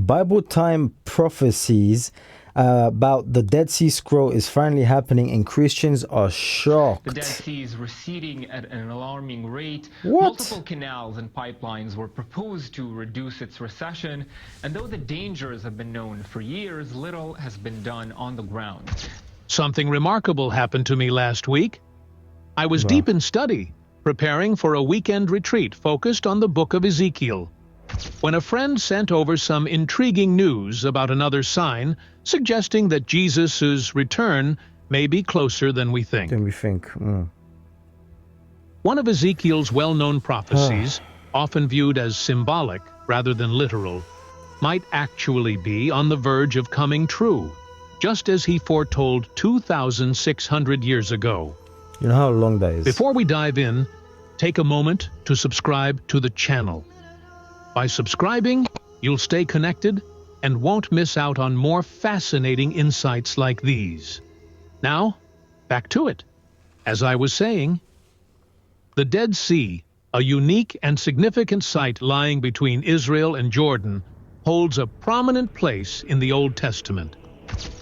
Bible time prophecies about the Dead Sea Scroll is finally happening, and Christians are shocked. The Dead Sea is receding at an alarming rate. What? Multiple canals and pipelines were proposed to reduce its recession, and though the dangers have been known for years, little has been done on the ground. Something remarkable happened to me last week. I was Wow. deep in study, preparing for a weekend retreat focused on the book of Ezekiel, when a friend sent over some intriguing news about another sign suggesting that Jesus' return may be closer than we think. Then we think. One of Ezekiel's well-known prophecies, often viewed as symbolic rather than literal, might actually be on the verge of coming true, just as he foretold 2,600 years ago. You know how long that is? Before we dive in, take a moment to subscribe to the channel. By subscribing, you'll stay connected and won't miss out on more fascinating insights like these. Now, back to it. As I was saying, the Dead Sea, a unique and significant site lying between Israel and Jordan, holds a prominent place in the Old Testament.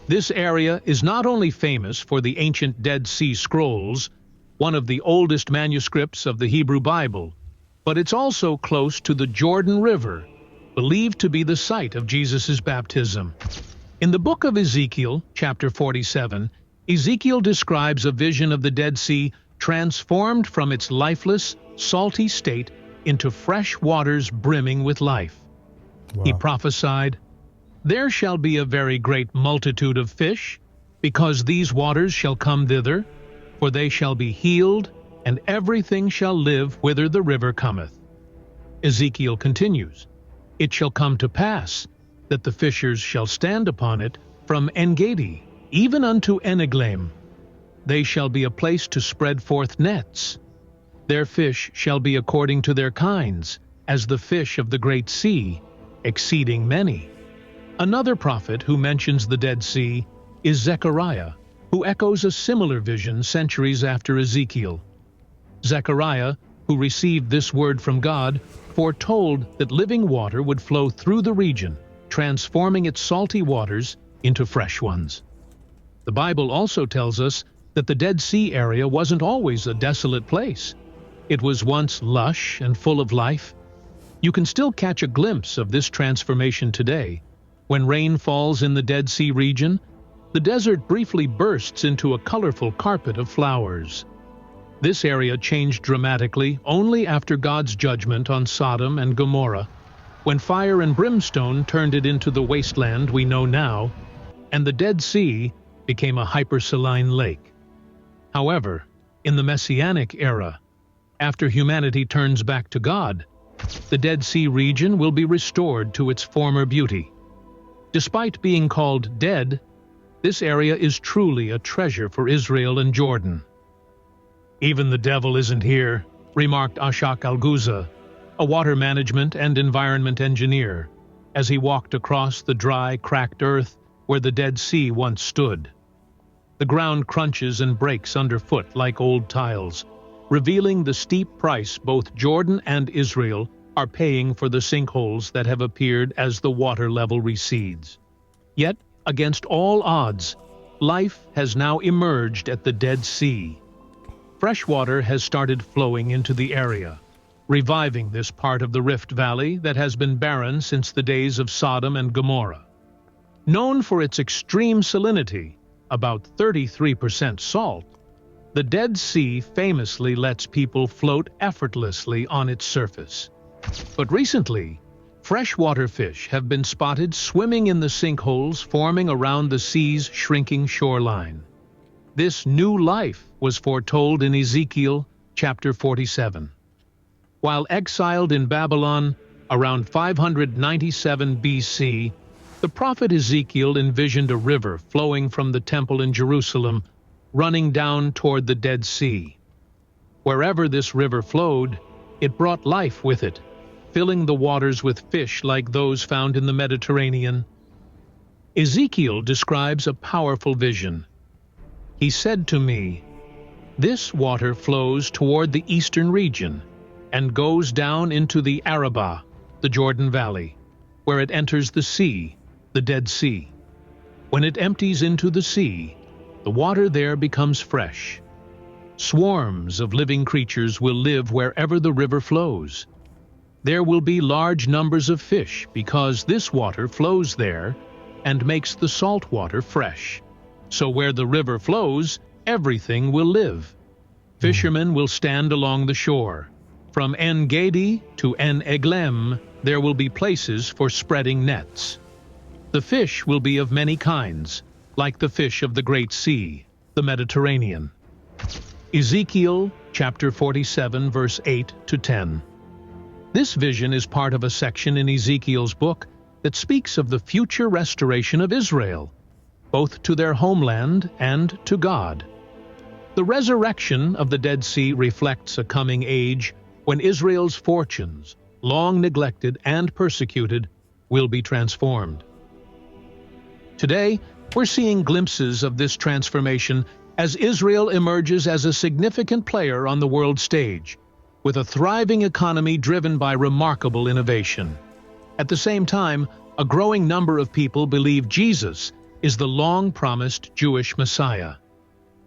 This area is not only famous for the ancient Dead Sea Scrolls, one of the oldest manuscripts of the Hebrew Bible, but it's also close to the Jordan River, believed to be the site of Jesus' baptism. In the book of Ezekiel, chapter 47, Ezekiel describes a vision of the Dead Sea transformed from its lifeless, salty state into fresh waters brimming with life. Wow. He prophesied, "There shall be a very great multitude of fish, because these waters shall come thither, for they shall be healed, and everything shall live whither the river cometh." Ezekiel continues, "It shall come to pass that the fishers shall stand upon it from Engedi even unto Eneglaim. They shall be a place to spread forth nets. Their fish shall be according to their kinds, as the fish of the great sea, exceeding many." Another prophet who mentions the Dead Sea is Zechariah, who echoes a similar vision centuries after Ezekiel. Zechariah, who received this word from God, foretold that living water would flow through the region, transforming its salty waters into fresh ones. The Bible also tells us that the Dead Sea area wasn't always a desolate place. It was once lush and full of life. You can still catch a glimpse of this transformation today. When rain falls in the Dead Sea region, the desert briefly bursts into a colorful carpet of flowers. This area changed dramatically only after God's judgment on Sodom and Gomorrah, when fire and brimstone turned it into the wasteland we know now, and the Dead Sea became a hypersaline lake. However, in the Messianic era, after humanity turns back to God, the Dead Sea region will be restored to its former beauty. Despite being called dead, this area is truly a treasure for Israel and Jordan. "Even the devil isn't here," remarked Ashak Alguza, a water management and environment engineer, as he walked across the dry, cracked earth where the Dead Sea once stood. The ground crunches and breaks underfoot like old tiles, revealing the steep price both Jordan and Israel are paying for the sinkholes that have appeared as the water level recedes. Yet, against all odds, life has now emerged at the Dead Sea. Fresh water has started flowing into the area, reviving this part of the Rift Valley that has been barren since the days of Sodom and Gomorrah. Known for its extreme salinity, about 33% salt, the Dead Sea famously lets people float effortlessly on its surface. But recently, freshwater fish have been spotted swimming in the sinkholes forming around the sea's shrinking shoreline. This new life was foretold in Ezekiel chapter 47. While exiled in Babylon around 597 BC, the prophet Ezekiel envisioned a river flowing from the temple in Jerusalem, running down toward the Dead Sea. Wherever this river flowed, it brought life with it, filling the waters with fish like those found in the Mediterranean. Ezekiel describes a powerful vision. He said to me, "This water flows toward the eastern region and goes down into the Arabah, the Jordan Valley, where it enters the sea, the Dead Sea. When it empties into the sea, the water there becomes fresh. Swarms of living creatures will live wherever the river flows. There will be large numbers of fish because this water flows there and makes the salt water fresh. So where the river flows, everything will live. Fishermen will stand along the shore. From En-Gedi to En-Eglem, there will be places for spreading nets. The fish will be of many kinds, like the fish of the Great Sea, the Mediterranean. Ezekiel chapter 47, verse 8 to 10. This vision is part of a section in Ezekiel's book that speaks of the future restoration of Israel, both to their homeland and to God. The resurrection of the Dead Sea reflects a coming age when Israel's fortunes, long neglected and persecuted, will be transformed. Today, we're seeing glimpses of this transformation as Israel emerges as a significant player on the world stage, with a thriving economy driven by remarkable innovation. At the same time, a growing number of people believe Jesus is the long-promised Jewish Messiah.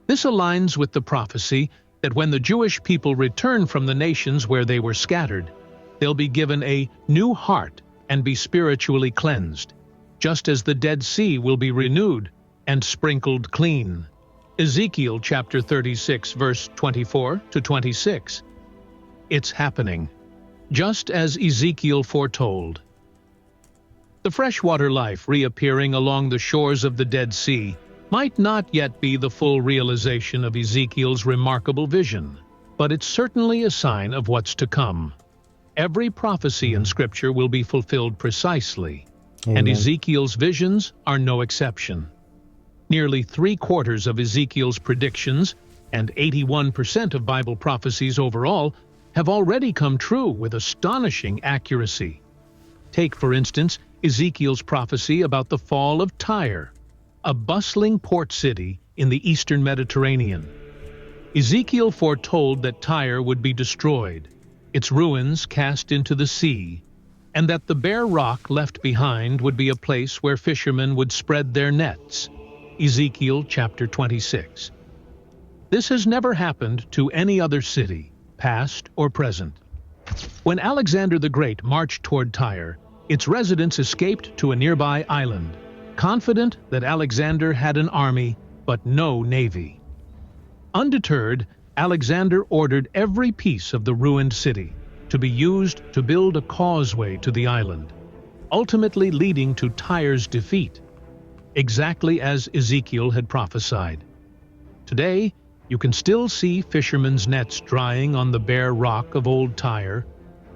This aligns with the prophecy that when the Jewish people return from the nations where they were scattered, they'll be given a new heart and be spiritually cleansed, just as the Dead Sea will be renewed and sprinkled clean. Ezekiel chapter 36, verse 24 to 26. It's happening, just as Ezekiel foretold. The freshwater life reappearing along the shores of the Dead Sea might not yet be the full realization of Ezekiel's remarkable vision, but it's certainly a sign of what's to come. Every prophecy in Scripture will be fulfilled precisely, and Amen. Ezekiel's visions are no exception. Nearly 3/4 of Ezekiel's predictions and 81% of Bible prophecies overall have already come true with astonishing accuracy. Take, for instance, Ezekiel's prophecy about the fall of Tyre, a bustling port city in the eastern Mediterranean. Ezekiel foretold that Tyre would be destroyed, its ruins cast into the sea, and that the bare rock left behind would be a place where fishermen would spread their nets. Ezekiel chapter 26. This has never happened to any other city, past or present. When Alexander the Great marched toward Tyre, its residents escaped to a nearby island, confident that Alexander had an army but no navy. Undeterred, Alexander ordered every piece of the ruined city to be used to build a causeway to the island, ultimately leading to Tyre's defeat, exactly as Ezekiel had prophesied. Today, you can still see fishermen's nets drying on the bare rock of old Tyre,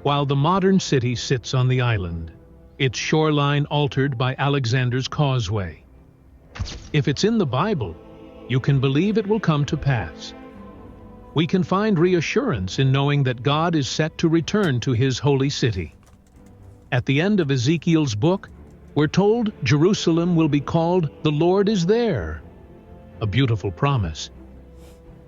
while the modern city sits on the island, its shoreline altered by Alexander's causeway. If it's in the Bible, you can believe it will come to pass. We can find reassurance in knowing that God is set to return to His holy city. At the end of Ezekiel's book, we're told Jerusalem will be called "The Lord is there," a beautiful promise.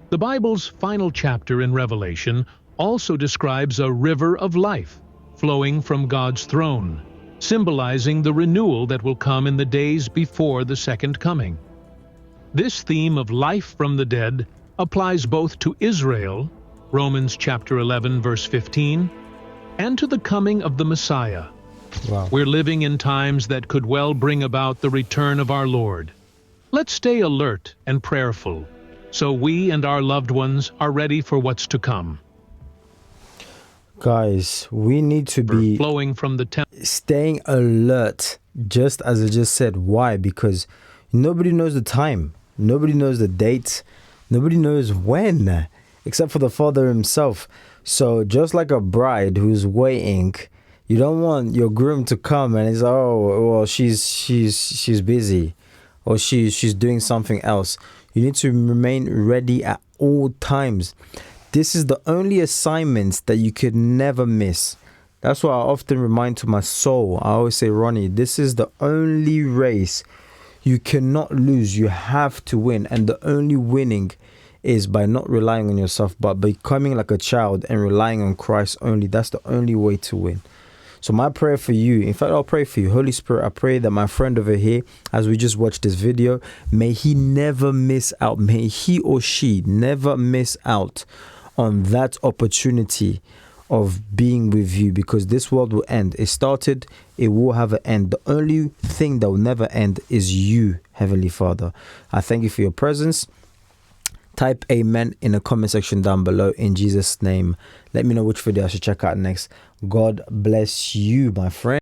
The Bible's final chapter in Revelation also describes a river of life flowing from God's throne, symbolizing the renewal that will come in the days before the second coming. This theme of life from the dead applies both to Israel, Romans chapter 11, verse 15, and to the coming of the Messiah. Wow. We're living in times that could well bring about the return of our Lord. Let's stay alert and prayerful, so we and our loved ones are ready for what's to come. Guys, we need to be Flowing from the temple. staying alert, just as I just said. Why? Because nobody knows the time. Nobody knows the date. Nobody knows when, except for the Father himself. So just like a bride who's waiting, you don't want your groom to come and it's, oh, well, she's busy, or she's doing something else. You need to remain ready at all times. This is the only assignments that you could never miss. That's what I often remind to my soul. I always say, Ronnie, this is the only race you cannot lose. You have to win. And the only winning is by not relying on yourself, but becoming like a child and relying on Christ only. That's the only way to win. So my prayer for you, in fact, I'll pray for you. Holy Spirit, I pray that my friend over here, as we just watched this video, may he never miss out. May he or she never miss out on that opportunity of being with you, because this world will end. It started, it will have an end. The only thing that will never end is you, Heavenly Father. I thank you for your presence. Type amen in the comment section down below in Jesus' name. Let me know which video I should check out next. God bless you, my friend.